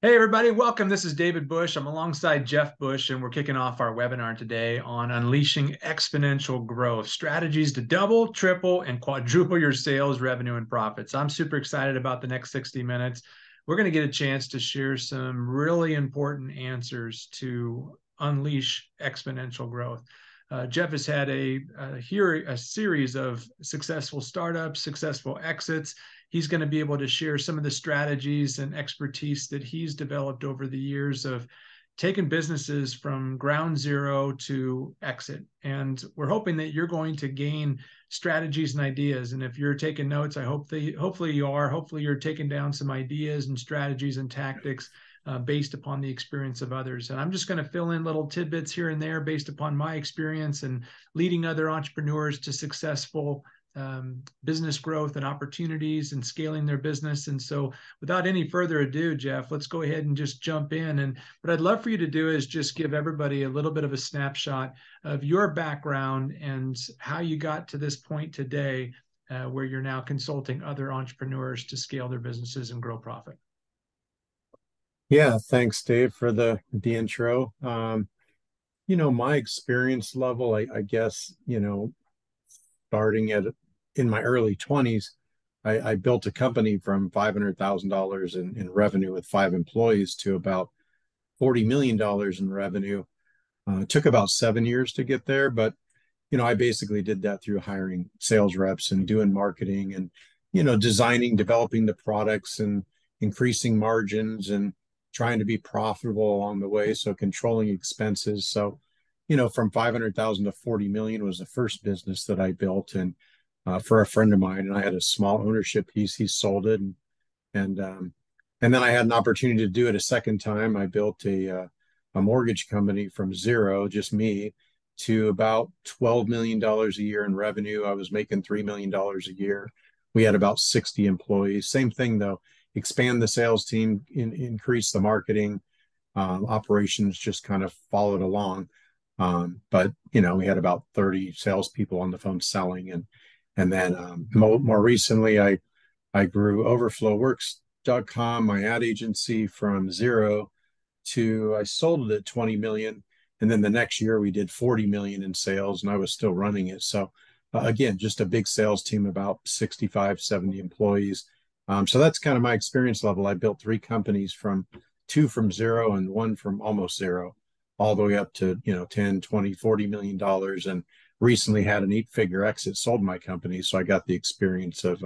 Hey, everybody, welcome. This is David Bush. I'm alongside Jeff Bush, and we're kicking off our webinar today on unleashing exponential growth strategies to double, triple, and quadruple your sales, revenue, and profits. I'm super excited about the next 60 minutes. We're going to get a chance to share some really important answers to unleash exponential growth. Jeff has had a series of successful startups, successful exits. He's going to be able to share some of the strategies and expertise that he's developed over the years of taking businesses from ground zero to exit. And we're hoping that you're going to gain strategies and ideas. And if you're taking notes, hopefully you are. Hopefully you're taking down some ideas and strategies and tactics based upon the experience of others. And I'm just going to fill in little tidbits here and there based upon my experience and leading other entrepreneurs to successful business growth and opportunities and scaling their business. And so without any further ado, Jeff, let's go ahead and just jump in. And what I'd love for you to do is just give everybody a little bit of a snapshot of your background and how you got to this point today, where you're now consulting other entrepreneurs to scale their businesses and grow profit. Yeah, thanks, Dave, for the intro. My experience level, I guess, starting at in my early 20s, I built a company from $500,000 in revenue with 5 employees to about $40 million in revenue. It took about 7 years to get there, but I basically did that through hiring sales reps and doing marketing and designing, developing the products and increasing margins and trying to be profitable along the way. So controlling expenses. So, from 500,000 to 40 million was the first business that I built, and for a friend of mine, and I had a small ownership piece. He sold it, and and then I had an opportunity to do it a second time. I built a mortgage company from zero, just me, to about $12 million a year in revenue. I was making $3 million a year. We had about 60 employees. Same thing though, expand the sales team, increase the marketing. Operations just kind of followed along. But we had about 30 salespeople on the phone selling, and then more recently, I grew OverflowWorks.com, my ad agency, from zero to I sold it at 20 million, and then the next year we did 40 million in sales, and I was still running it. So again, just a big sales team, about 65, 70 employees. So that's kind of my experience level. I built three companies, from two from zero and one from almost zero, all the way up to 10, 20, 40 million dollars, and recently had an 8-figure exit, sold my company. So I got the experience of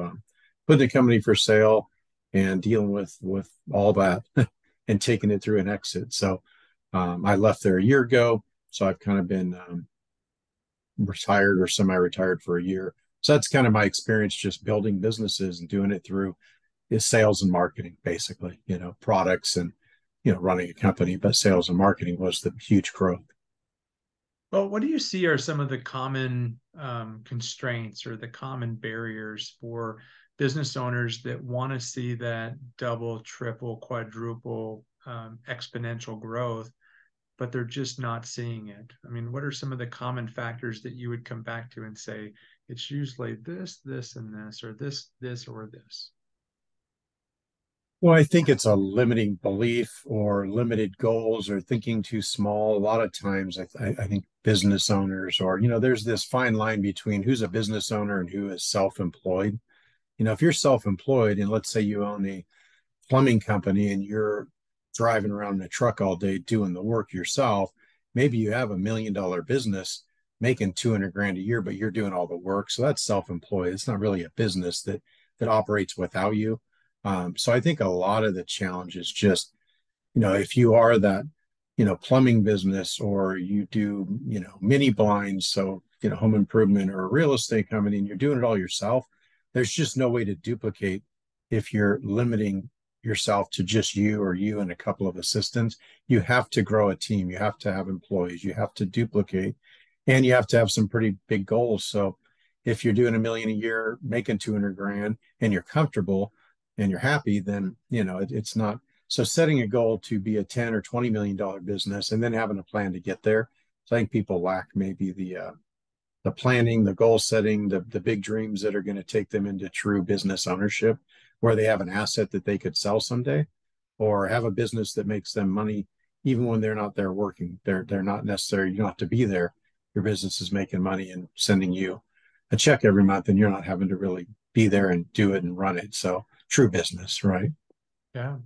putting a company for sale and dealing with all that and taking it through an exit. So I left there a year ago. So I've kind of been retired or semi-retired for a year. So that's kind of my experience, just building businesses and doing it through is sales and marketing, basically, products and, running a company, but sales and marketing was the huge growth. Well, what do you see are some of the common constraints or the common barriers for business owners that want to see that double, triple, quadruple, exponential growth, but they're just not seeing it? I mean, what are some of the common factors that you would come back to and say, it's usually this, this, and this, or this, or this? Well, I think it's a limiting belief or limited goals or thinking too small. A lot of times, I think business owners, or, there's this fine line between who's a business owner and who is self-employed. If you're self-employed and let's say you own a plumbing company and you're driving around in a truck all day doing the work yourself, maybe you have $1 million business making 200 grand a year, but you're doing all the work. So that's self-employed. It's not really a business that operates without you. So I think a lot of the challenge is just, if you are that, plumbing business, or you do, mini blinds, so, home improvement or a real estate company, and you're doing it all yourself, there's just no way to duplicate if you're limiting yourself to just you or you and a couple of assistants. You have to grow a team. You have to have employees. You have to duplicate, and you have to have some pretty big goals. So if you're doing 1 million a year, making 200 grand, and you're comfortable and you're happy, then it's not. So setting a goal to be a 10 or $20 million business and then having a plan to get there. So I think people lack maybe the planning, the goal setting, the big dreams that are going to take them into true business ownership, where they have an asset that they could sell someday. or have a business that makes them money even when they're not there working. They're not necessary. You don't have to be there. Your business is making money and sending you a check every month, and you're not having to really be there and do it and run it. So true business, right? Yeah.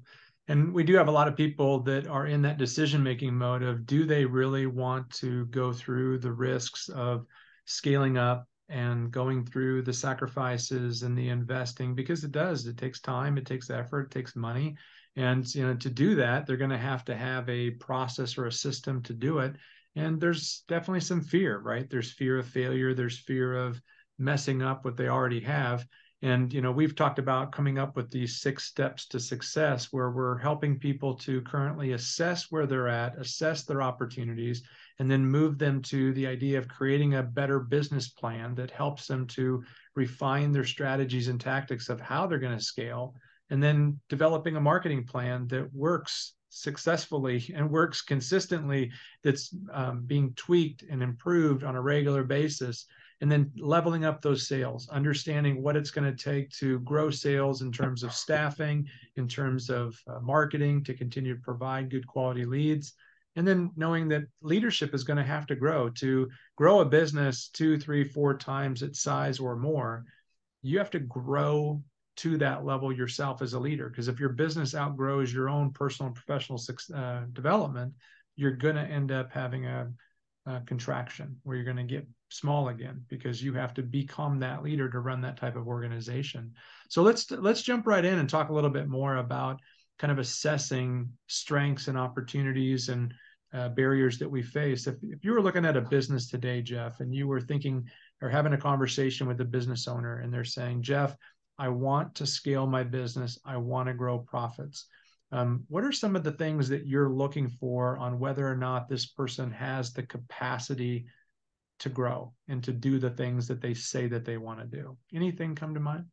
And we do have a lot of people that are in that decision-making mode of, do they really want to go through the risks of scaling up and going through the sacrifices and the investing? Because it does, it takes time, it takes effort, it takes money. And to do that, they're going to have a process or a system to do it. And there's definitely some fear, right? There's fear of failure, there's fear of messing up what they already have. And we've talked about coming up with these 6 steps to success, where we're helping people to currently assess where they're at, assess their opportunities, and then move them to the idea of creating a better business plan that helps them to refine their strategies and tactics of how they're going to scale, and then developing a marketing plan that works successfully and works consistently, that's being tweaked and improved on a regular basis, and then leveling up those sales, understanding what it's going to take to grow sales in terms of staffing, in terms of marketing, to continue to provide good quality leads. And then knowing that leadership is going to have to grow. To grow a business 2, 3, 4 times its size or more, you have to grow to that level yourself as a leader. Because if your business outgrows your own personal and professional development, you're going to end up having a contraction where you're going to get small again, because you have to become that leader to run that type of organization. So let's jump right in and talk a little bit more about kind of assessing strengths and opportunities and barriers that we face. If you were looking at a business today, Jeff, and you were thinking or having a conversation with a business owner, and they're saying, Jeff, I want to scale my business, I want to grow profits. What are some of the things that you're looking for on whether or not this person has the capacity to grow and to do the things that they say that they want to do? Anything come to mind?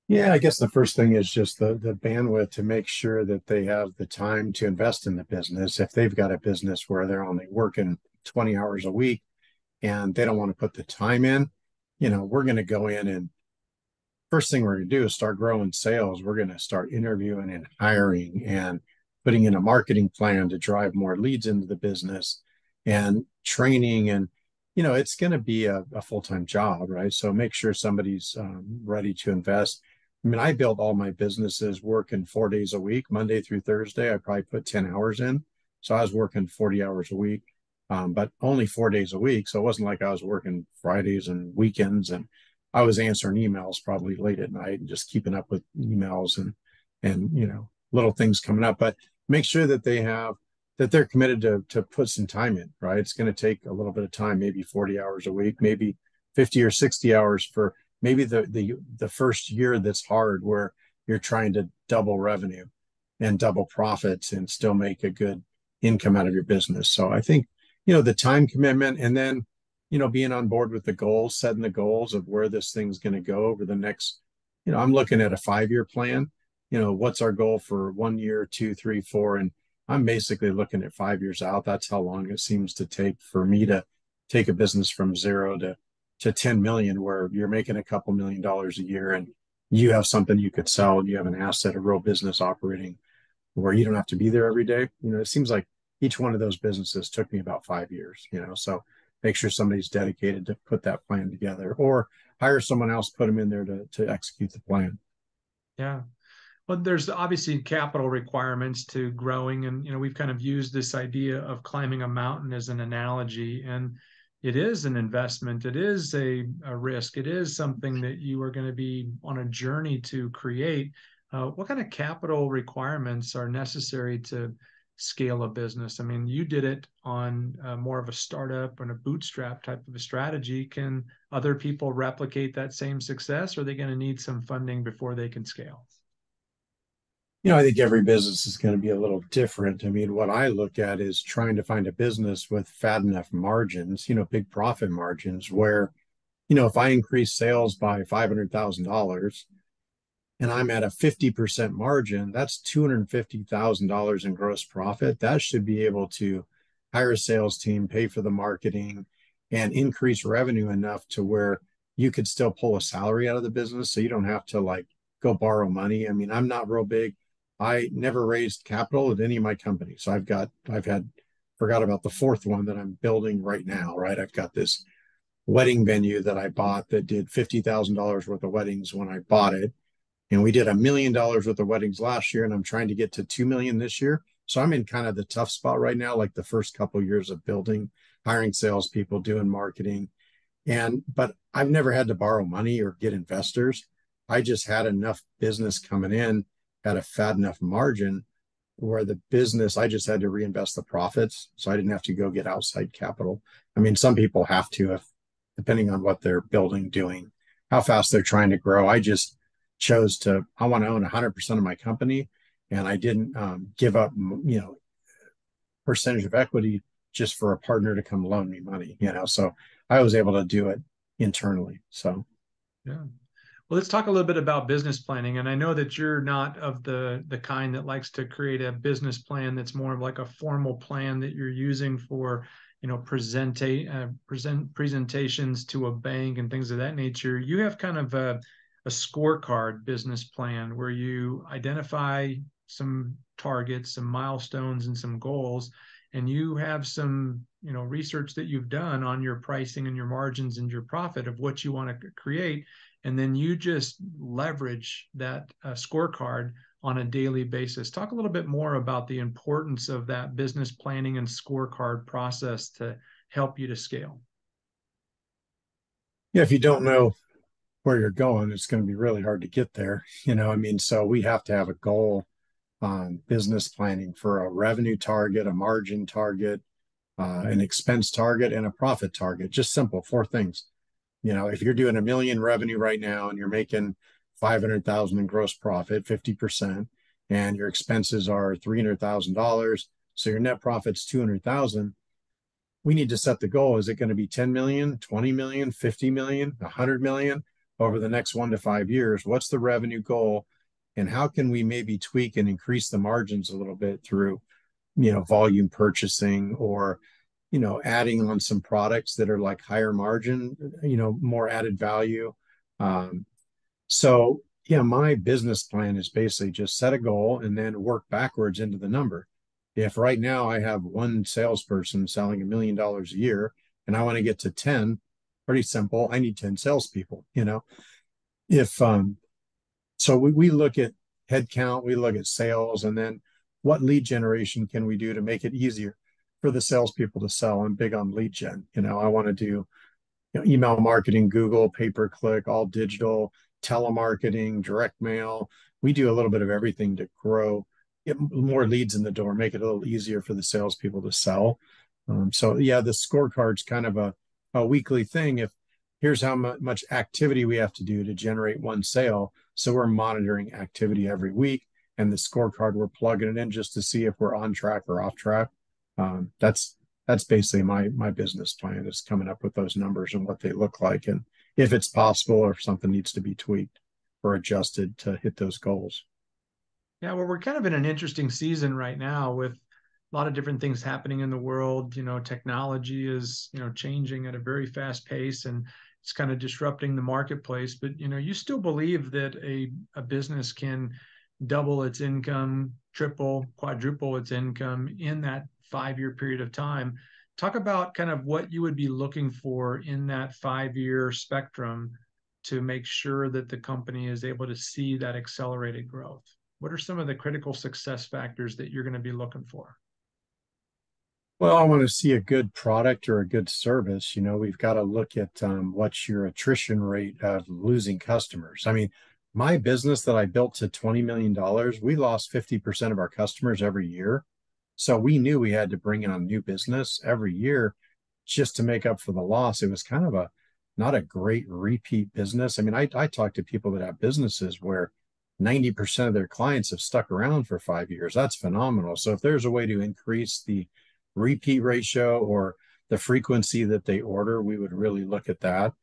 Yeah, I guess the first thing is just the bandwidth to make sure that they have the time to invest in the business. If they've got a business where they're only working 20 hours a week and they don't want to put the time in, we're going to go in, and first thing we're going to do is start growing sales. We're going to start interviewing and hiring and putting in a marketing plan to drive more leads into the business and training. And, it's going to be a full-time job, right? So make sure somebody's ready to invest. I mean, I built all my businesses working 4 days a week, Monday through Thursday. I probably put 10 hours in. So I was working 40 hours a week, but only 4 days a week. So it wasn't like I was working Fridays and weekends. And I was answering emails probably late at night and just keeping up with emails and little things coming up. But make sure that they're committed to put some time in, right? It's going to take a little bit of time, maybe 40 hours a week, maybe 50 or 60 hours for maybe the first year that's hard, where you're trying to double revenue and double profits and still make a good income out of your business. So I think, the time commitment, and then, being on board with the goals, setting the goals of where this thing's going to go over the next, I'm looking at a 5-year plan. What's our goal for 1 year, 2, 3, 4, and I'm basically looking at 5 years out. That's how long it seems to take for me to take a business from zero to 10 million, where you're making a couple $1 million a year and you have something you could sell and you have an asset, a real business operating where you don't have to be there every day. It seems like each one of those businesses took me about 5 years, so make sure somebody's dedicated to put that plan together, or hire someone else, put them in there to execute the plan. Yeah. Well, there's obviously capital requirements to growing, and we've kind of used this idea of climbing a mountain as an analogy, and it is an investment. It is a risk. It is something that you are going to be on a journey to create. What kind of capital requirements are necessary to scale a business? I mean, you did it on more of a startup and a bootstrap type of a strategy. Can other people replicate that same success, or are they going to need some funding before they can scale? I think every business is going to be a little different. I mean, what I look at is trying to find a business with fat enough margins, big profit margins, where, if I increase sales by $500,000 and I'm at a 50% margin, that's $250,000 in gross profit. That should be able to hire a sales team, pay for the marketing, and increase revenue enough to where you could still pull a salary out of the business. So you don't have to like go borrow money. I mean, I'm not real big I never raised capital at any of my companies. So forgot about the fourth one that I'm building right now, right? I've got this wedding venue that I bought that did $50,000 worth of weddings when I bought it. And we did $1 million worth of weddings last year, and I'm trying to get to 2 million this year. So I'm in kind of the tough spot right now, like the first couple of years of building, hiring salespeople, doing marketing. But I've never had to borrow money or get investors. I just had enough business coming in at a fat enough margin where the business, I just had to reinvest the profits. So I didn't have to go get outside capital. I mean, some people have to, if depending on what they're building, doing, how fast they're trying to grow. I just chose to, I want to own 100% of my company. And I didn't give up, percentage of equity just for a partner to come loan me money. So I was able to do it internally. So Yeah. Well, let's talk a little bit about business planning. And I know that you're not of the kind that likes to create a business plan that's more of like a formal plan that you're using for, presentations to a bank and things of that nature. You have kind of a scorecard business plan where you identify some targets, some milestones, and some goals, and you have some, research that you've done on your pricing and your margins and your profit of what you want to create, and then you just leverage that scorecard on a daily basis. Talk a little bit more about the importance of that business planning and scorecard process to help you to scale. yeah, if you don't know where you're going, it's going to be really hard to get there. I mean, so we have to have a goal on business planning for a revenue target, a margin target, an expense target, and a profit target. Just simple, four things. If you're doing a million revenue right now and you're making 500,000 in gross profit, 50%, and your expenses are $300,000, so your net profit's 200,000. We need to set the goal. Is it going to be 10 million, 20 million, 50 million, 100 million over the next 1 to 5 years? What's the revenue goal? And how can we maybe tweak and increase the margins a little bit through, volume purchasing or, adding on some products that are like higher margin, more added value. Um, so yeah, my business plan is basically just set a goal and then work backwards into the number. If right now I have one salesperson selling $1 million a year and I want to get to 10, pretty simple. I need 10 salespeople. If So we look at headcount, we look at sales, and then what lead generation can we do to make it easier for the salespeople to sell? I'm big on lead gen. I want to do email marketing, Google, pay-per-click, all digital, telemarketing, direct mail. We do a little bit of everything to grow, get more leads in the door, make it a little easier for the salespeople to sell. So yeah, the scorecard's kind of a weekly thing. If here's how much activity we have to do to generate one sale. So we're monitoring activity every week, and the scorecard we're plugging it in just to see if we're on track or off track. That's basically my business plan, is coming up with those numbers and what they look like, and if it's possible or if something needs to be tweaked or adjusted to hit those goals. Yeah, well, we're kind of in an interesting season right now with a lot of different things happening in the world. Technology is, changing at a very fast pace, and it's kind of disrupting the marketplace. But, you still believe that a business can double its income, triple, quadruple its income in that 5-year period of time. Talk about kind of what you would be looking for in that 5-year spectrum to make sure that the company is able to see that accelerated growth. What are some of the critical success factors that you're going to be looking for? Well, I want to see a good product or a good service. We've got to look at what's your attrition rate of losing customers. I mean, my business that I built to $20 million, we lost 50% of our customers every year. So we knew we had to bring on new business every year just to make up for the loss. It was kind of not a great repeat business. I mean, I talk to people that have businesses where 90% of their clients have stuck around for 5 years. That's phenomenal. So if there's a way to increase the repeat ratio or the frequency that they order, we would really look at that.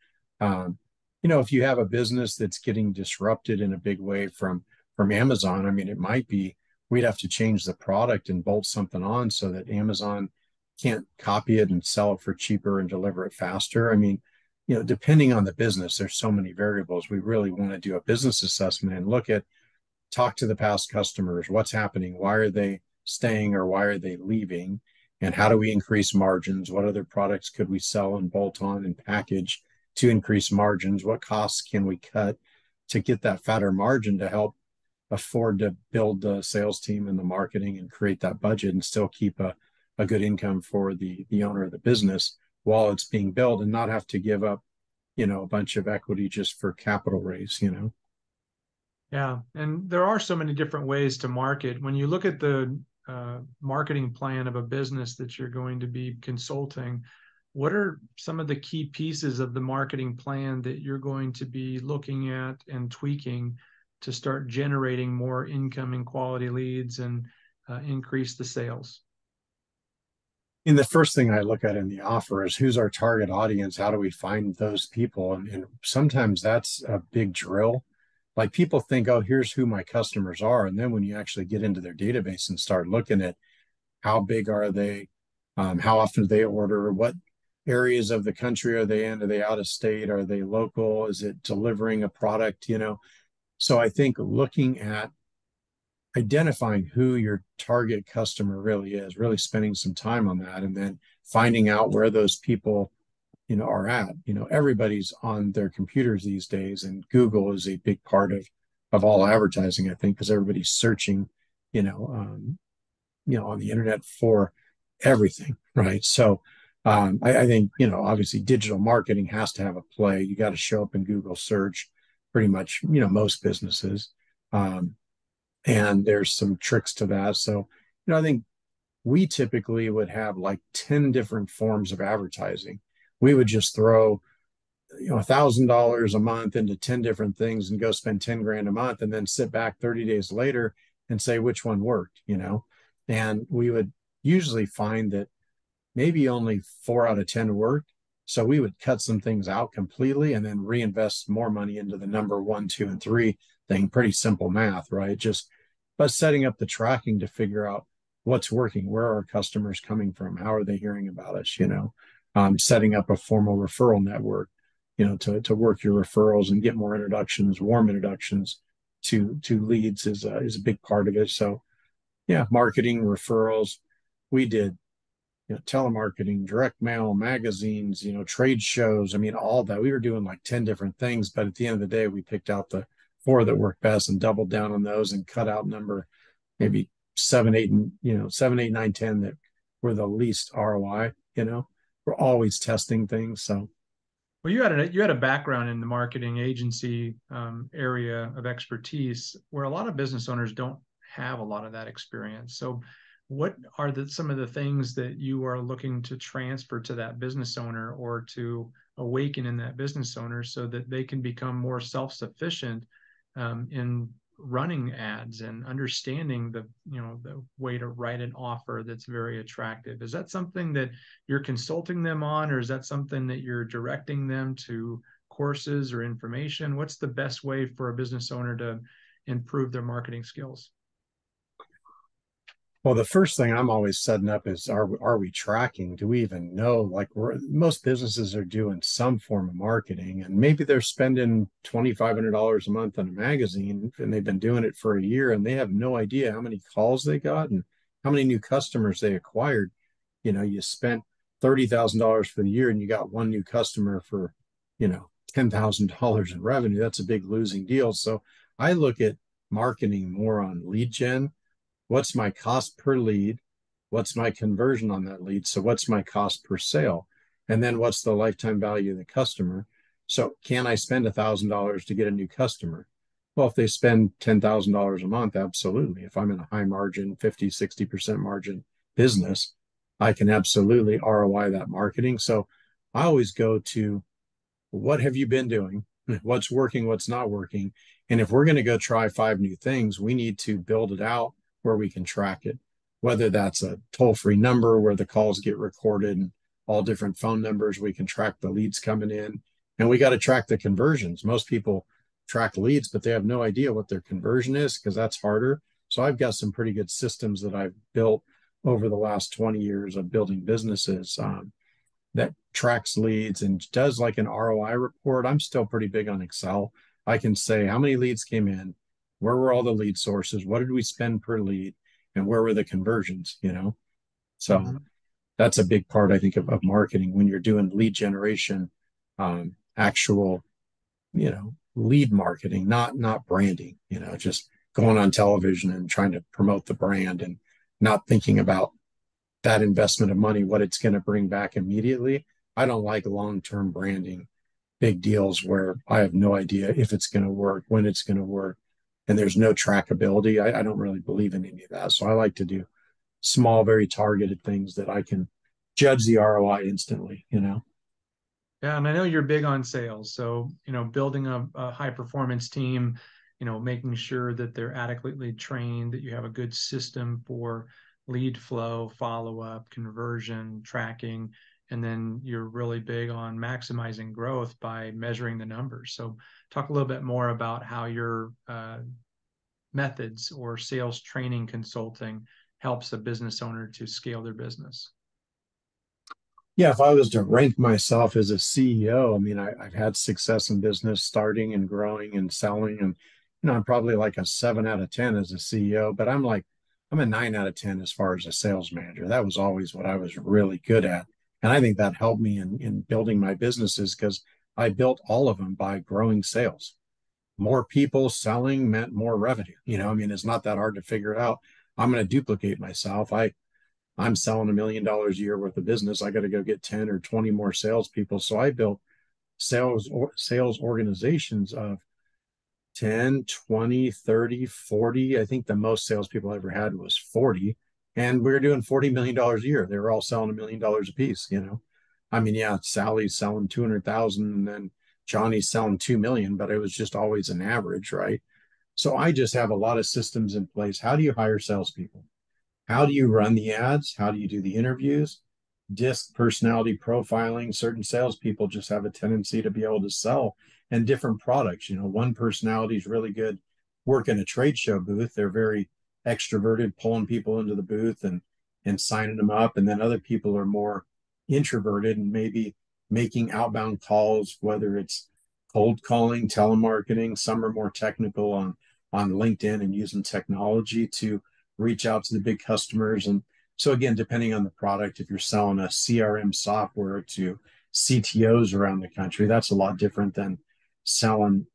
If you have a business that's getting disrupted in a big way from Amazon, I mean, it might be we'd have to change the product and bolt something on so that Amazon can't copy it and sell it for cheaper and deliver it faster. I mean, depending on the business, there's so many variables. We really want to do a business assessment and look at talk to the past customers. What's happening? Why are they staying or why are they leaving? And how do we increase margins? What other products could we sell and bolt on and package to increase margins? What costs can we cut to get that fatter margin to help afford to build the sales team and the marketing and create that budget and still keep a good income for the owner of the business while it's being built and not have to give up, a bunch of equity just for capital raise. Yeah, and there are so many different ways to market. When you look at the marketing plan of a business that you're going to be consulting, what are some of the key pieces of the marketing plan that you're going to be looking at and tweaking to start generating more incoming quality leads and increase the sales? And the first thing I look at in the offer is who's our target audience? How do we find those people? And sometimes that's a big drill. Like people think, oh, here's who my customers are. And then when you actually get into their database and start looking at how big are they, how often do they order, what areas of the country are they in? Are they out of state? Are they local? Is it delivering a product? So I think looking at identifying who your target customer really is, really spending some time on that, and then finding out where those people, are at. Everybody's on their computers these days, and Google is a big part of all advertising, I think, because everybody's searching, on the internet for everything, right? So I think, obviously digital marketing has to have a play. You got to show up in Google search, pretty much, most businesses. And there's some tricks to that. So, I think we typically would have like 10 different forms of advertising. We would just throw, $1,000 a month into 10 different things and go spend 10 grand a month and then sit back 30 days later and say which one worked. And we would usually find that maybe only 4 out of 10 worked. So we would cut some things out completely and then reinvest more money into the number 1, 2, and 3 thing. Pretty simple math, right? Just but setting up the tracking to figure out what's working, where are our customers coming from, how are they hearing about us, setting up a formal referral network, to work your referrals and get more introductions, warm introductions to leads is a big part of it. So yeah, marketing, referrals. We did telemarketing, direct mail, magazines, trade shows. I mean, all that. We were doing like 10 different things, but at the end of the day, we picked out the 4 that worked best and doubled down on those and cut out number maybe 7, 8, and 7, 8, 9, 10 that were the least ROI. We're always testing things. So Well, you had a background in the marketing agency area of expertise where a lot of business owners don't have a lot of that experience. So what are some of the things that you are looking to transfer to that business owner or to awaken in that business owner so that they can become more self-sufficient in running ads and understanding the way to write an offer that's very attractive? Is that something that you're consulting them on, or is that something that you're directing them to courses or information? What's the best way for a business owner to improve their marketing skills? well, the first thing I'm always setting up is are we tracking? Do we even know? Like most businesses are doing some form of marketing, and maybe they're spending $2,500 a month on a magazine, and they've been doing it for a year, and they have no idea how many calls they got and how many new customers they acquired. You spent $30,000 for the year, and you got one new customer for, $10,000 in revenue. That's a big losing deal. So I look at marketing more on lead gen. What's my cost per lead? What's my conversion on that lead? So what's my cost per sale? And then what's the lifetime value of the customer? So can I spend $1,000 to get a new customer? Well, if they spend $10,000 a month, absolutely. If I'm in a high margin, 50, 60% margin business, I can absolutely ROI that marketing. So I always go to what have you been doing? What's working? What's not working? And if we're going to go try 5 new things, we need to build it out where we can track it, whether that's a toll-free number where the calls get recorded and all different phone numbers, we can track the leads coming in. And we got to track the conversions. Most people track leads, but they have no idea what their conversion is because that's harder. So I've got some pretty good systems that I've built over the last 20 years of building businesses that tracks leads and does like an ROI report. I'm still pretty big on Excel. I can say how many leads came in, Where were all the lead sources? What did we spend per lead? And where were the conversions, you know? So Mhm. that's a big part, I think, of marketing when you're doing lead generation, actual, lead marketing, not branding, just going on television and trying to promote the brand and not thinking about that investment of money, what it's going to bring back immediately. I don't like long-term branding, big deals where I have no idea if it's going to work, when it's going to work, and there's no trackability. I don't really believe in any of that. So I like to do small, very targeted things that I can judge the ROI instantly. Yeah, and I know you're big on sales. So, building a high performance team, making sure that they're adequately trained, that you have a good system for lead flow, follow up, conversion, tracking, and then you're really big on maximizing growth by measuring the numbers. So, talk a little bit more about how your methods or sales training consulting helps a business owner to scale their business. Yeah, if I was to rank myself as a CEO, I mean, I've had success in business starting and growing and selling. And, I'm probably like a 7 out of 10 as a CEO, but I'm a 9 out of 10 as far as a sales manager. That was always what I was really good at. And I think that helped me in building my businesses because I built all of them by growing sales. More people selling meant more revenue. I mean, it's not that hard to figure it out. I'm going to duplicate myself. I'm selling $1 million a year worth of business. I got to go get 10 or 20 more salespeople. So I built sales organizations of 10, 20, 30, 40. I think the most salespeople I ever had was 40. And we were doing $40 million a year. They were all selling $1 million a piece. I mean, yeah, Sally's selling 200,000 and then Johnny's selling 2 million, but it was just always an average, right? So I just have a lot of systems in place. How do you hire salespeople? How do you run the ads? How do you do the interviews? Disc personality profiling. Certain salespeople just have a tendency to be able to sell and different products. One personality is really good working a trade show booth. They're very extroverted, pulling people into the booth and signing them up. And then other people are more introverted and maybe making outbound calls, whether it's cold calling, telemarketing. Some are more technical on LinkedIn and using technology to reach out to the big customers. And so again, depending on the product, if you're selling a CRM software to CTOs around the country, that's a lot different than selling,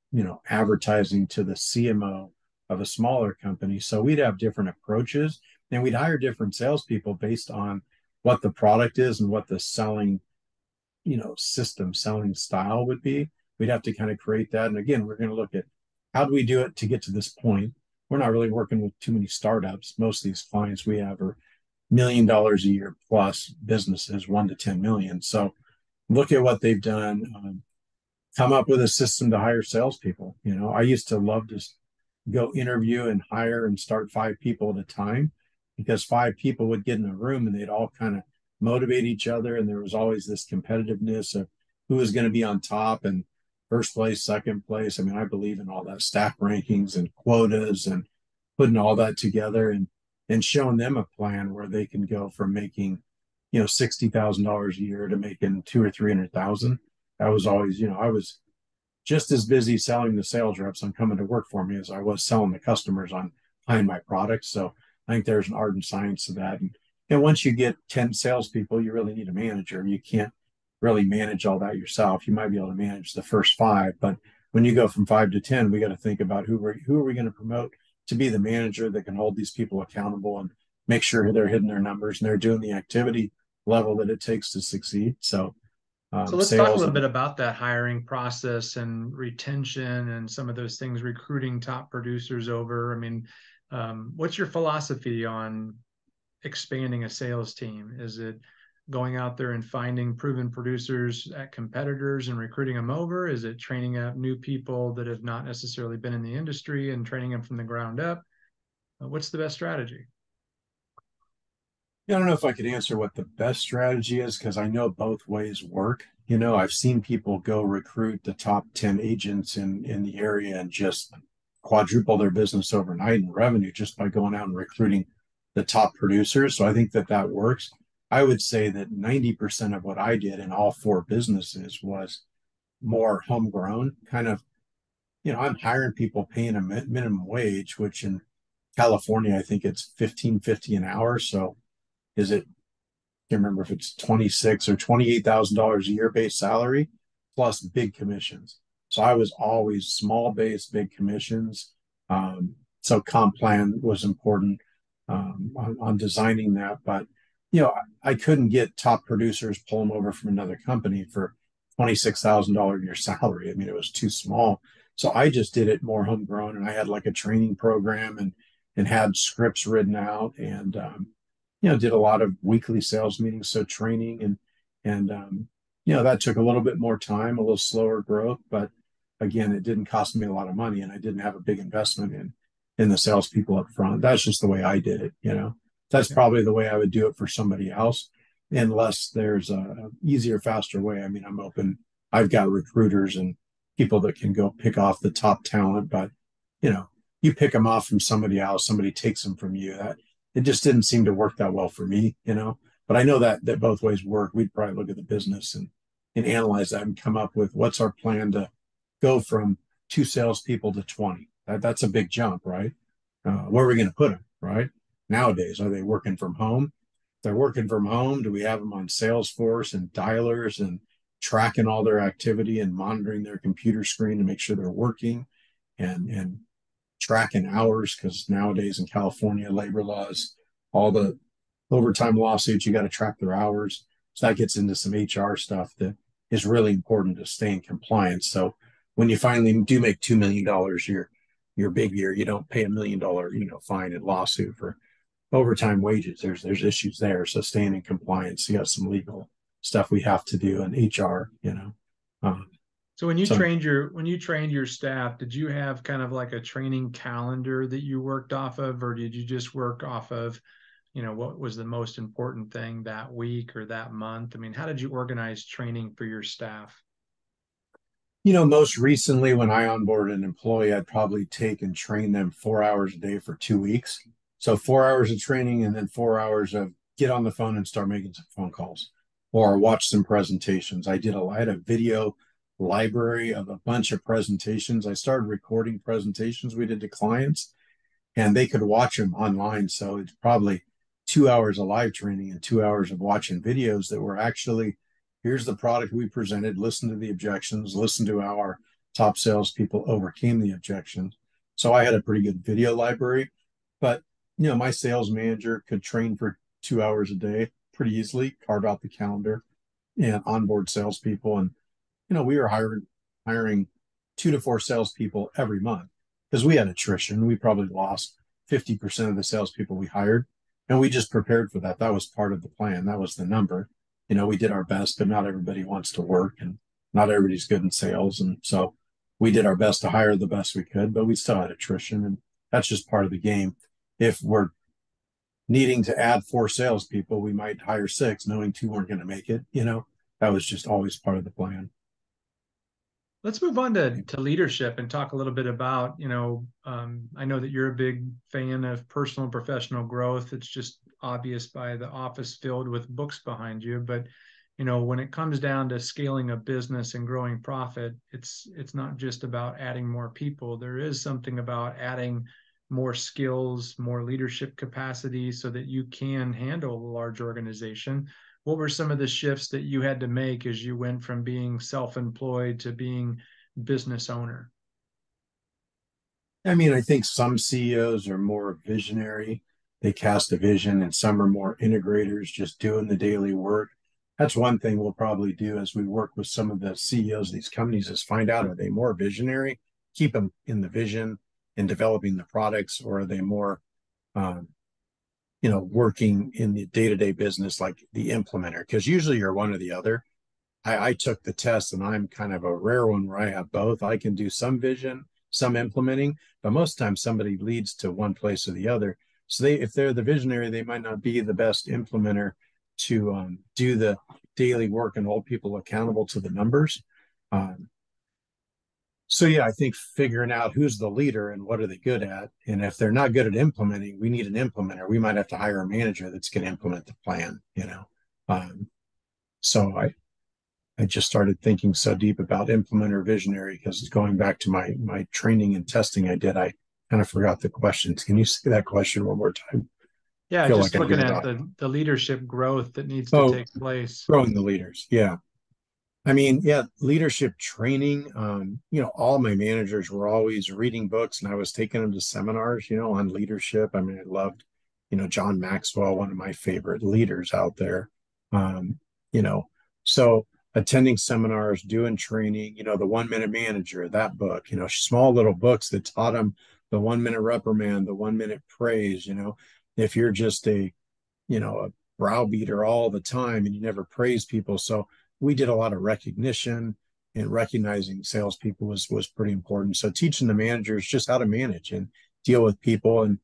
advertising to the CMO of a smaller company. So we'd have different approaches and we'd hire different salespeople based on what the product is and what the selling style would be. We'd have to kind of create that. And again, we're going to look at how do we do it to get to this point. We're not really working with too many startups. Most of these clients we have are $1 million a year plus businesses, 1 to 10 million. So look at what they've done. Come up with a system to hire salespeople. I used to love to go interview and hire and start 5 people at a time because 5 people would get in a room and they'd all kind of motivate each other. And there was always this competitiveness of who was going to be on top and first place, second place. I mean, I believe in all that staff rankings and quotas and putting all that together and showing them a plan where they can go from making, $60,000 a year to making 2 or 300,000. That was always, I was just as busy selling the sales reps on coming to work for me as I was selling the customers on behind my products. So I think there's an art and science to that. And once you get 10 salespeople, you really need a manager. You can't really manage all that yourself. You might be able to manage the first 5, but when you go from 5 to 10, we got to think about who are we going to promote to be the manager that can hold these people accountable and make sure they're hitting their numbers and they're doing the activity level that it takes to succeed. So So let's talk a sales little and bit about that hiring process and retention and some of those things, recruiting top producers over. I mean, what's your philosophy on expanding a sales team? Is it going out there and finding proven producers at competitors and recruiting them over? Is it training up new people that have not necessarily been in the industry and training them from the ground up? What's the best strategy? Yeah, I don't know if I could answer what the best strategy is because I know both ways work. I've seen people go recruit the top 10 agents in the area and just quadruple their business overnight in revenue just by going out and recruiting the top producers. So I think that works. I would say that 90% of what I did in all 4 businesses was more homegrown, kind of I'm hiring people paying a minimum wage, which in California, I think it's 15.50 an hour. So is it, I can't remember if it's 26 or $28,000 a year base salary plus big commissions. So I was always small base, big commissions. So comp plan was important on designing that. But, I couldn't get top producers pull them over from another company for $26,000 a year salary. I mean, it was too small. So I just did it more homegrown, and I had like a training program and had scripts written out, and did a lot of weekly sales meetings, so training and that took a little bit more time, a little slower growth, but again, it didn't cost me a lot of money, and I didn't have a big investment in the salespeople up front. That's just the way I did it. That's Yeah. probably the way I would do it for somebody else, unless there's a easier, faster way. I mean, I'm open. I've got recruiters and people that can go pick off the top talent, but you know, you pick them off from somebody else, somebody takes them from you. That it just didn't seem to work that well for me. But I know that both ways work. We'd probably look at the business and analyze that and come up with what's our plan to go from two salespeople to 20. That's a big jump, right? Where are we going to put them, right? Nowadays, are they working from home? If they're working from home, do we have them on Salesforce and dialers and tracking all their activity and monitoring their computer screen to make sure they're working and tracking hours? Because nowadays in California, labor laws, all the overtime lawsuits, you got to track their hours. So that gets into some HR stuff that is really important to stay in compliance. So when you finally do make $2 million your big year, you don't pay $1 million, fine and lawsuit for overtime wages. There's issues there. So staying in compliance, you got some legal stuff we have to do in HR. Um, So so when you trained your staff, did you have kind of like a training calendar that you worked off of, or did you just work off of, what was the most important thing that week or that month? I mean, how did you organize training for your staff? most recently when I onboard an employee, I'd probably take and train them 4 hours a day for 2 weeks. So 4 hours of training and then 4 hours of get on the phone and start making some phone calls or watch some presentations. I had a video library of a bunch of presentations. I started recording presentations we did to clients and they could watch them online. So it's probably 2 hours of live training and 2 hours of watching videos that were actually here's the product we presented, listen to the objections, listen to how our top salespeople overcame the objections. So I had a pretty good video library, but my sales manager could train for 2 hours a day pretty easily, carve out the calendar and onboard salespeople. And we were hiring 2 to 4 salespeople every month because we had attrition. We probably lost 50% of the salespeople we hired, and we just prepared for that. That was part of the plan. That was the number. We did our best, but not everybody wants to work, and not everybody's good in sales, and so we did our best to hire the best we could, but we still had attrition, and that's just part of the game. If we're needing to add 4 salespeople, we might hire 6, knowing 2 weren't going to make it. That was just always part of the plan. Let's move on to leadership and talk a little bit about, I know that you're a big fan of personal and professional growth. It's just obvious by the office filled with books behind you. But, when it comes down to scaling a business and growing profit, it's not just about adding more people. There is something about adding more skills, more leadership capacity so that you can handle a large organization. What were some of the shifts that you had to make as you went from being self-employed to being business owner? I mean, I think some CEOs are more visionary. They cast a vision, and some are more integrators, just doing the daily work. That's one thing we'll probably do as we work with some of the CEOs of these companies is find out, are they more visionary, keep them in the vision and developing the products, or are they more, um, working in the day-to-day business like the implementer? Because usually you're one or the other. I took the test and I'm kind of a rare one where I have both. I can do some vision, some implementing, but most times somebody leads to one place or the other. So if they're the visionary, they might not be the best implementer to do the daily work and hold people accountable to the numbers. Um, so yeah, I think figuring out who's the leader and what are they good at, and if they're not good at implementing, we need an implementer. We might have to hire a manager that's going to implement the plan. Um, so I just started thinking so deep about implementer visionary because going back to my training and testing I did, I kind of forgot the questions. Can you say that question one more time? I Yeah, feel just like I looking hear it at all. the leadership growth that needs to Oh, take place. growing the leaders. Yeah. I mean, yeah, leadership training. All my managers were always reading books and I was taking them to seminars, on leadership. I mean, I loved, John Maxwell, one of my favorite leaders out there. Um, you know, so attending seminars, doing training, the 1 Minute Manager, that book, small little books that taught them the 1 minute reprimand, the 1 minute praise, if you're just a browbeater all the time and you never praise people. So we did a lot of recognition and recognizing salespeople was pretty important. So teaching the managers just how to manage and deal with people. And,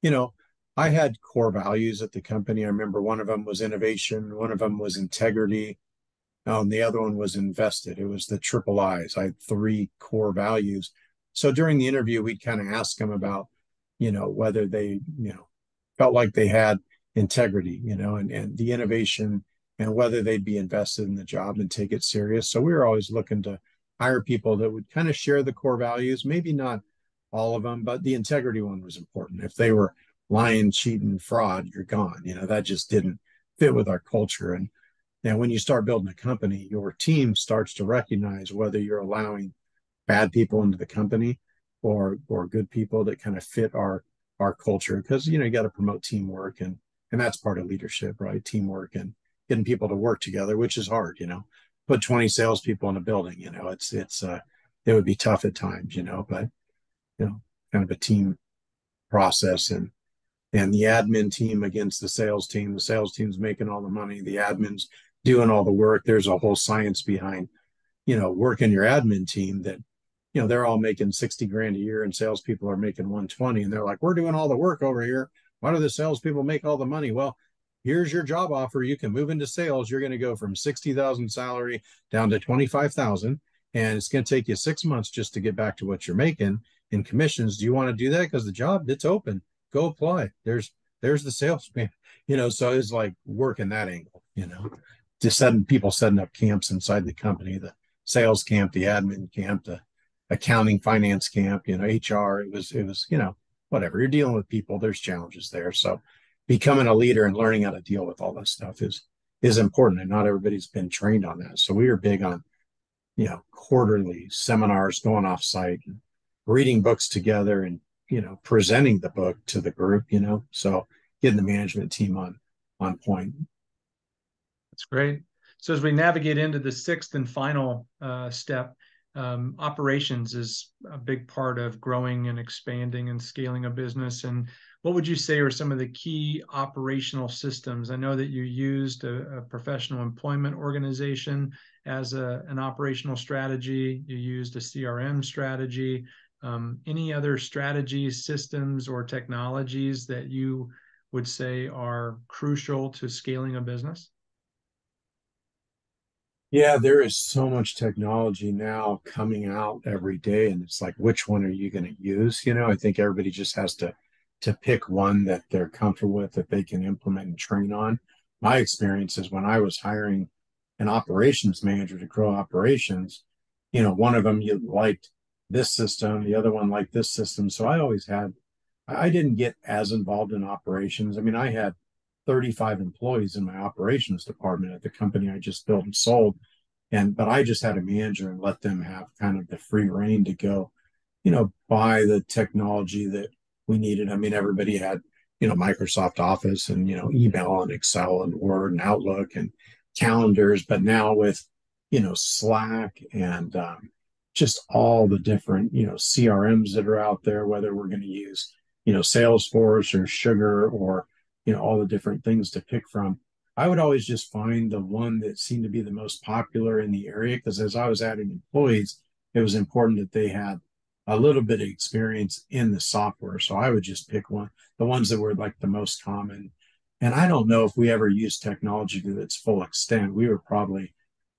you know, I had core values at the company. I remember one of them was innovation, one of them was integrity, and the other one was invested. It was the triple I's. I had three core values. So during the interview, we'd kind of ask them about, whether they, felt like they had integrity, and the innovation and whether they'd be invested in the job and take it serious. So we were always looking to hire people that would kind of share the core values, maybe not all of them, but the integrity one was important. If they were lying, cheating, fraud, you're gone. That just didn't fit with our culture. And when you start building a company, your team starts to recognize whether you're allowing bad people into the company or good people that kind of fit our culture. Because you got to promote teamwork and that's part of leadership, right? Teamwork and getting people to work together, which is hard. Put 20 salespeople in a building. It would be tough at times. But you know, kind of a team process and the admin team against the sales team. The sales team's making all the money. The admin's doing all the work. There's a whole science behind, working your admin team that, they're all making 60 grand a year and salespeople are making 120. And they're like, we're doing all the work over here. Why do the salespeople make all the money? Well, here's your job offer. You can move into sales. You're going to go from 60,000 salary down to 25,000. And it's going to take you 6 months just to get back to what you're making in commissions. Do you want to do that? Because the job, it's open. Go apply. There's the salesman, so it's like working that angle, just setting up camps inside the company, the sales camp, the admin camp, the accounting finance camp, HR. It was, whatever. You're dealing with people, there's challenges there. So becoming a leader and learning how to deal with all this stuff is important. And not everybody's been trained on that. So we are big on, quarterly seminars, going off site, and reading books together and, presenting the book to the group, so getting the management team on point. That's great. So as we navigate into the sixth and final step, operations is a big part of growing and expanding and scaling a business. And what would you say are some of the key operational systems? I know that you used a professional employment organization as an operational strategy. You used a CRM strategy. Any other strategies, systems, or technologies that you would say are crucial to scaling a business? Yeah, there is so much technology now coming out every day, and it's like, which one are you going to use? I think everybody just has to pick one that they're comfortable with, that they can implement and train on. My experience is when I was hiring an operations manager to grow operations, one of them you liked this system, the other one liked this system. So I didn't get as involved in operations. I mean, I had 35 employees in my operations department at the company I just built and sold. But I just had a manager and let them have kind of the free reign to go, buy the technology that we needed. I mean, everybody had, Microsoft Office and, email and Excel and Word and Outlook and calendars. But now with, Slack and just all the different, CRMs that are out there, whether we're going to use, Salesforce or Sugar or, all the different things to pick from. I would always just find the one that seemed to be the most popular in the area because as I was adding employees, it was important that they had a little bit of experience in the software. So I would just pick the ones that were like the most common. And I don't know if we ever used technology to its full extent. We were probably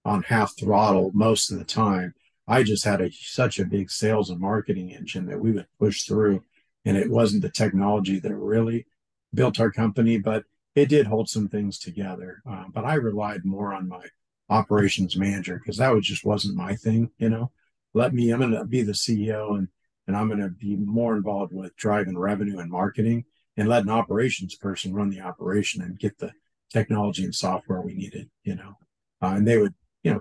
on half throttle most of the time. I just had such a big sales and marketing engine that we would push through. And it wasn't the technology that really built our company, but it did hold some things together. But I relied more on my operations manager because just wasn't my thing, you know. I'm going to be the CEO and I'm going to be more involved with driving revenue and marketing and let an operations person run the operation and get the technology and software we needed, you know. And they would,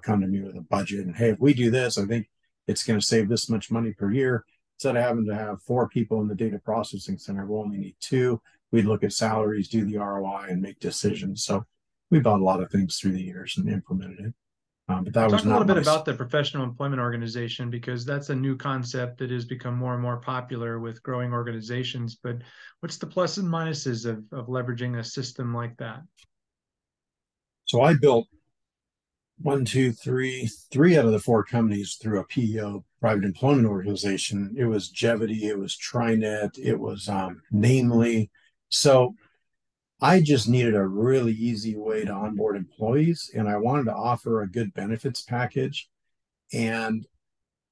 come to me with a budget and, hey, if we do this, I think it's going to save this much money per year. Instead of having to have 4 people in the data processing center, we'll only need 2. We'd look at salaries, do the ROI, and make decisions. So we bought a lot of things through the years and implemented it. But that was Talk a little not bit my. about the professional employment organization, because that's a new concept that has become more and more popular with growing organizations. But what's the plus and minuses of leveraging a system like that? So I built one, two, three out of the 4 companies through a PEO, private employment organization. It was Jevity, it was Trinet, it was Namely. So I just needed a really easy way to onboard employees, and I wanted to offer a good benefits package. And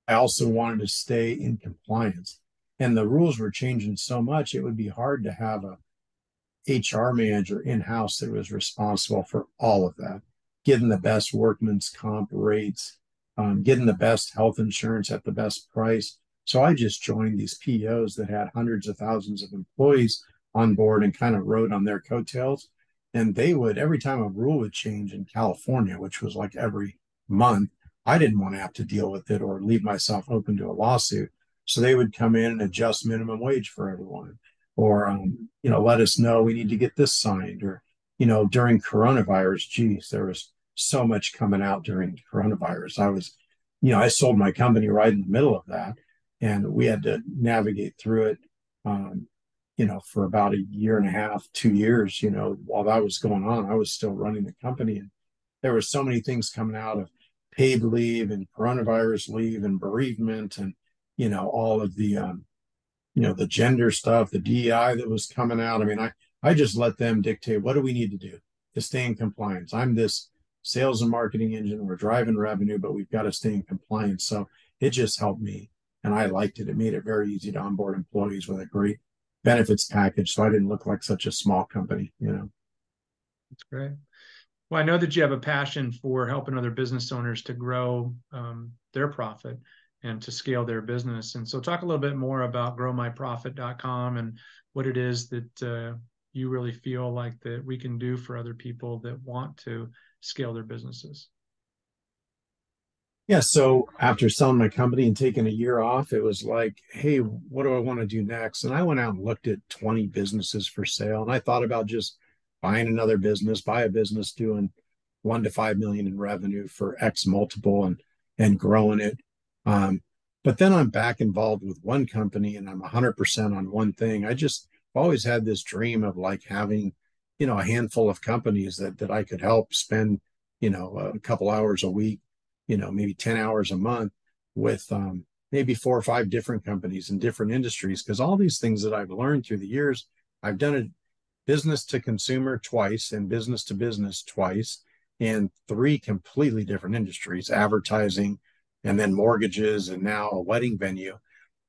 I also wanted to stay in compliance. And the rules were changing so much, it would be hard to have a HR manager in house that was responsible for all of that, getting the best workman's comp rates, getting the best health insurance at the best price. So I just joined these PEOs that had hundreds of thousands of employees on board and kind of rode on their coattails. And they would, every time a rule would change in California, which was like every month, I didn't want to have to deal with it or leave myself open to a lawsuit. So they would come in and adjust minimum wage for everyone, or let us know we need to get this signed, or during coronavirus, geez, there was so much coming out during coronavirus. I sold my company right in the middle of that, and we had to navigate through it, for about a year and a half, 2 years. While that was going on, I was still running the company, and there were so many things coming out of paid leave and coronavirus leave and bereavement, and all of the gender stuff, the DEI that was coming out. I mean, I just let them dictate, what do we need to do to stay in compliance? I'm this sales and marketing engine. We're driving revenue, but we've got to stay in compliance. So it just helped me. And I liked it. It made it very easy to onboard employees with a great benefits package. So I didn't look like such a small company. That's great. Well, I know that you have a passion for helping other business owners to grow their profit and to scale their business. And so talk a little bit more about GrowMyProfit.com and what it is that you really feel like that we can do for other people that want to scale their businesses. Yeah. So after selling my company and taking a year off, it was like, hey, what do I want to do next? And I went out and looked at 20 businesses for sale. And I thought about just buying another business, buy a business doing 1 to 5 million in revenue for X multiple and growing it. But then I'm back involved with one company and I'm 100% on one thing. I just always had this dream of like having, a handful of companies that I could help spend, a couple hours a week, maybe 10 hours a month with maybe 4 or 5 different companies in different industries. Because all these things that I've learned through the years, I've done it business to consumer twice and business to business twice in 3 completely different industries: advertising, and then mortgages, and now a wedding venue.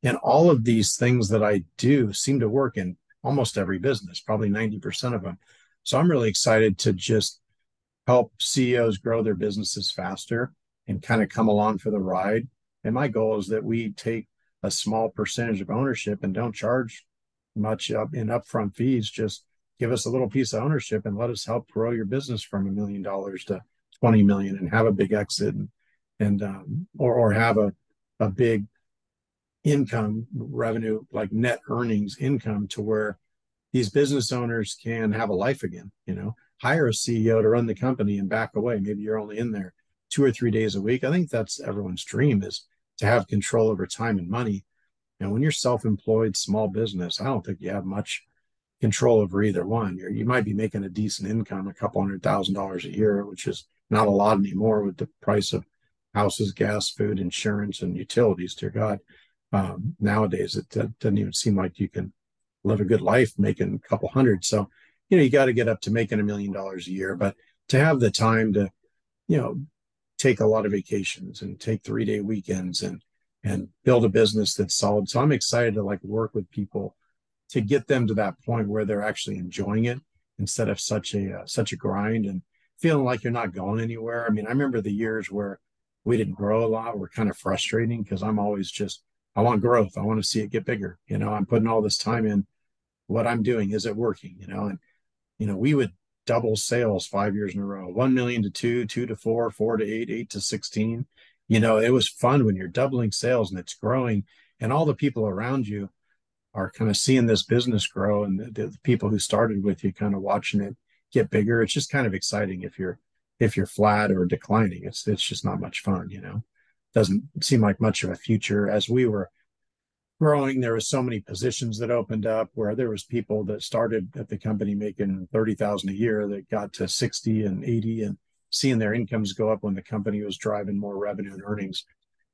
And all of these things that I do seem to work in almost every business, probably 90% of them. So I'm really excited to just help CEOs grow their businesses faster and kind of come along for the ride. And my goal is that we take a small percentage of ownership and don't charge much up in upfront fees. Just give us a little piece of ownership and let us help grow your business from $1 million to 20 million and have a big exit, or have a big income revenue, like net earnings income, to where these business owners can have a life again. Hire a CEO to run the company and back away. Maybe you're only in there 2 or 3 days a week. I think that's everyone's dream, is to have control over time and money. And when you're self-employed, small business, I don't think you have much control over either one. You might be making a decent income, a couple $100,000 a year, which is not a lot anymore with the price of houses, gas, food, insurance, and utilities. Dear God, nowadays it doesn't even seem like you can live a good life making a couple hundred. So, you got to get up to making $1 million a year, but to have the time to, take a lot of vacations and take 3-day weekends and build a business that's solid. So I'm excited to like work with people to get them to that point where they're actually enjoying it instead of such a grind. And feeling like you're not going anywhere. I mean, I remember the years where we didn't grow a lot were kind of frustrating because I'm always just, I want growth. I want to see it get bigger. I'm putting all this time in. What I'm doing, is it working? And we would double sales 5 years in a row, 1 million to two, two to four, four to eight, eight to 16. It was fun when you're doubling sales and it's growing, and all the people around you are kind of seeing this business grow, and the people who started with you kind of watching it get bigger. It's just kind of exciting. If you're flat or declining, it's just not much fun. Doesn't seem like much of a future. As we were growing, there was so many positions that opened up where there was people that started at the company making 30,000 a year that got to 60 and 80, and seeing their incomes go up when the company was driving more revenue and earnings.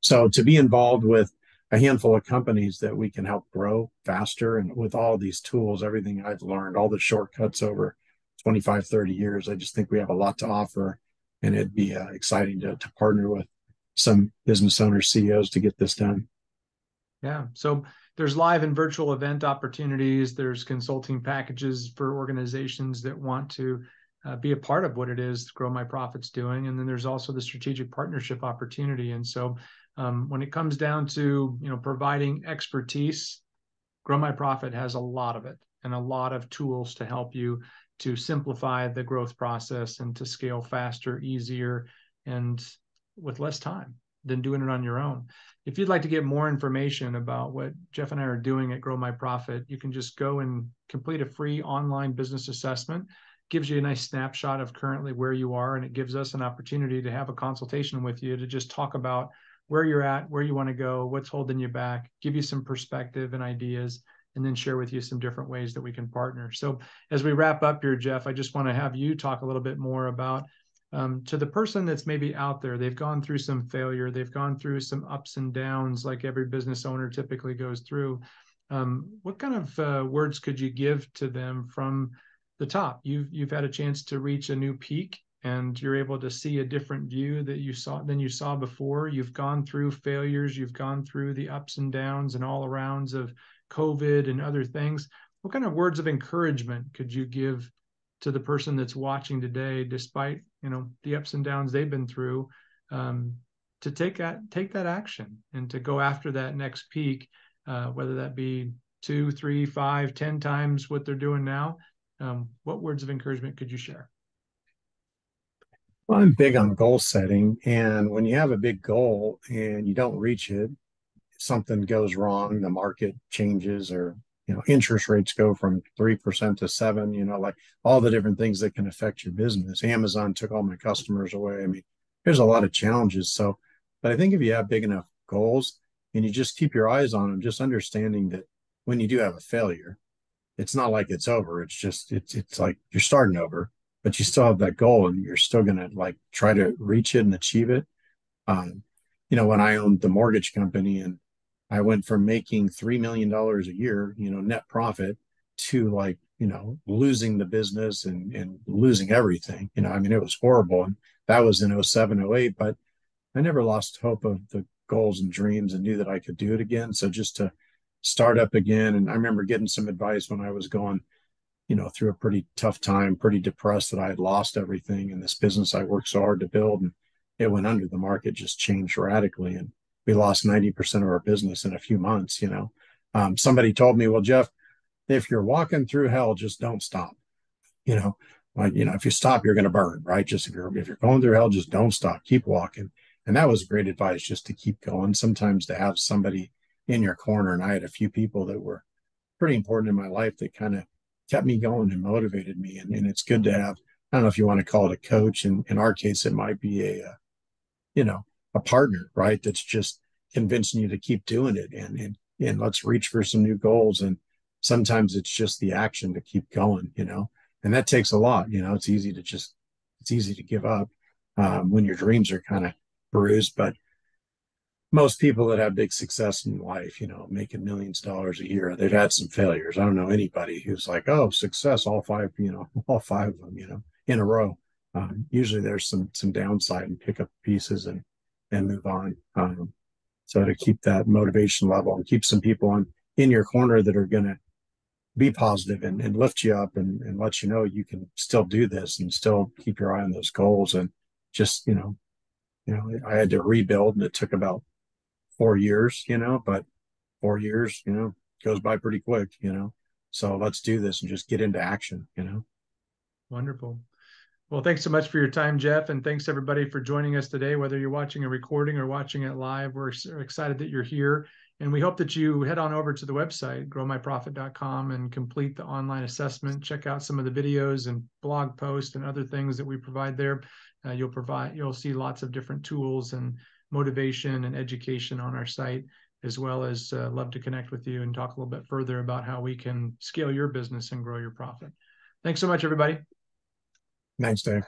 So to be involved with a handful of companies that we can help grow faster, and with all these tools, everything I've learned, all the shortcuts over 25, 30 years, I just think we have a lot to offer, and it'd be exciting to partner with some business owners, CEOs to get this done. Yeah. So there's live and virtual event opportunities. There's consulting packages for organizations that want to be a part of what it is Grow My Profit's doing. And then there's also the strategic partnership opportunity. And so when it comes down to, providing expertise, Grow My Profit has a lot of it and a lot of tools to help you to simplify the growth process and to scale faster, easier, and with less time than doing it on your own. If you'd like to get more information about what Jeff and I are doing at Grow My Profit, you can just go and complete a free online business assessment. Gives you a nice snapshot of currently where you are, and it gives us an opportunity to have a consultation with you to just talk about where you're at, where you want to go, what's holding you back, give you some perspective and ideas, and then share with you some different ways that we can partner. So as we wrap up here, Jeff, I just want to have you talk a little bit more about to the person that's maybe out there, they've gone through some failure, they've gone through some ups and downs like every business owner typically goes through. What kind of words could you give to them from the top? You've had a chance to reach a new peak, and you're able to see a different view than you saw before. You've gone through failures, you've gone through the ups and downs and all arounds of COVID and other things. What kind of words of encouragement could you give to the person that's watching today, despite the ups and downs they've been through, to take that action and to go after that next peak, whether that be 2, 3, 5, 10 times what they're doing now? What words of encouragement could you share? Well, I'm big on goal setting, and when you have a big goal and you don't reach it, something goes wrong, the market changes, or interest rates go from 3% to 7, like all the different things that can affect your business. Amazon took all my customers away. I mean, there's a lot of challenges. So, but I think if you have big enough goals and you just keep your eyes on them, just understanding that when you do have a failure, it's not like it's over. It's like you're starting over, but you still have that goal, and you're still going to like try to reach it and achieve it. Um, when I owned the mortgage company, and I went from making $3 million a year, net profit, to like, losing the business and losing everything. I mean, it was horrible. And that was in 07, 08, but I never lost hope of the goals and dreams, and knew that I could do it again. So just to start up again. And I remember getting some advice when I was going, through a pretty tough time, pretty depressed, that I had lost everything in this business I worked so hard to build. And it went under. The market just changed radically, and we lost 90% of our business in a few months. Somebody told me, well, Jeff, if you're walking through hell, just don't stop. you know if you stop, you're going to burn, right? Just if you're going through hell, just don't stop, keep walking. And that was great advice, just to keep going. Sometimes to have somebody in your corner, and I had a few people that were pretty important in my life that kind of kept me going and motivated me. And it's good to have, I don't know if you want to call it a coach. In our case, it might be a partner, right? That's just convincing you to keep doing it, and let's reach for some new goals. And sometimes it's just the action to keep going. And that takes a lot. It's easy to give up when your dreams are kind of bruised. But most people that have big success in life, making millions of dollars a year, they've had some failures. I don't know anybody who's like, oh, success, all five of them, in a row. Usually there's some downside, and pick up pieces and move on. So to keep that motivation level and keep some people in your corner that are going to be positive and lift you up and let you know you can still do this and still keep your eye on those goals. And just, I had to rebuild, and it took about 4 years, but 4 years, goes by pretty quick. So let's do this and just get into action. Wonderful. Well, thanks so much for your time, Jeff. And thanks everybody for joining us today, whether you're watching a recording or watching it live. We're excited that you're here. And we hope that you head on over to the website, growmyprofit.com, and complete the online assessment. Check out some of the videos and blog posts and other things that we provide there. You'll see lots of different tools and motivation and education on our site, as well as love to connect with you and talk a little bit further about how we can scale your business and grow your profit. Thanks so much, everybody. Thanks, Dave.